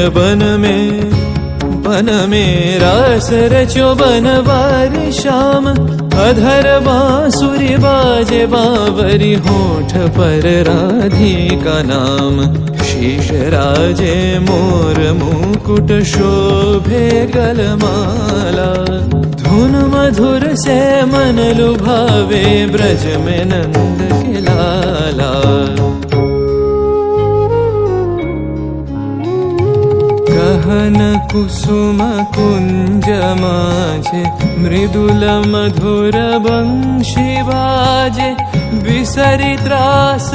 बन में रास रचो बनवारी श्याम। अधर बांसुरी बाजे बावरी होठ पर राधिका नाम। शीश राजे मोर मुकुट शोभे गलमाला। धुन मधुर से मन लुभावे ब्रज में नंद के लाला। गहन कुसुम कुंज माझे मृदुल मधुर बंशी बाजे। बिसरी त्रास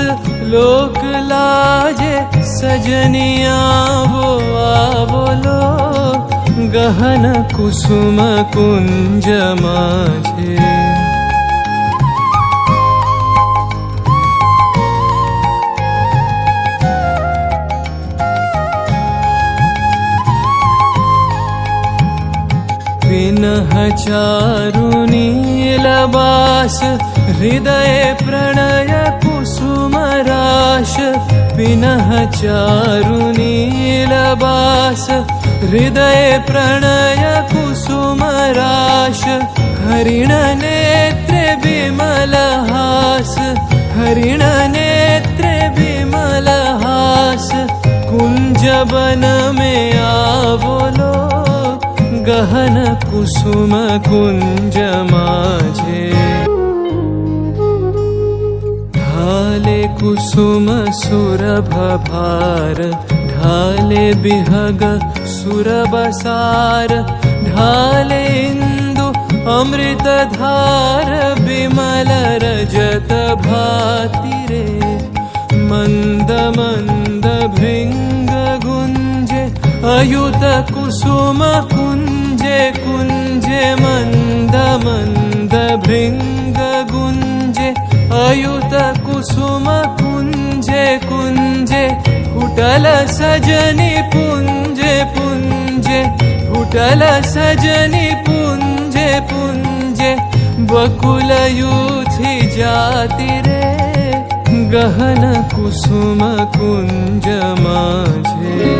लोक लाजे सजनिया वो बोलो। गहन कुसुम कुंज माझे पिनह चारु नीलबास। हृदय प्रणय कुसुम राश। पिनह चारु नीलबास। हृदय प्रणय कुसुम राश। हरिण नेत्र विमल हास। हरिण नेत्र विमल हास। कुंज बन में आवलो। गहन कुसुम कुंज माझे ढाले कुसुम सुरभ भार। ढाले बिहग सुरबसार। ढाले इंदु अमृत धार। विमल रजत भाति रे। मंद मंद भृंग गुंजे अयुत कुसुम कुंजे कुंजे। मंद मंद भृंग गुंजे अयुत कुसुम कुंजे कुंजे। फुटल सजनी पुंजे पुंजे। फुटल सजनी पुंजे पुंजे। बकुल यूथी जाति रे। गहन कुसुम कुंज माझे।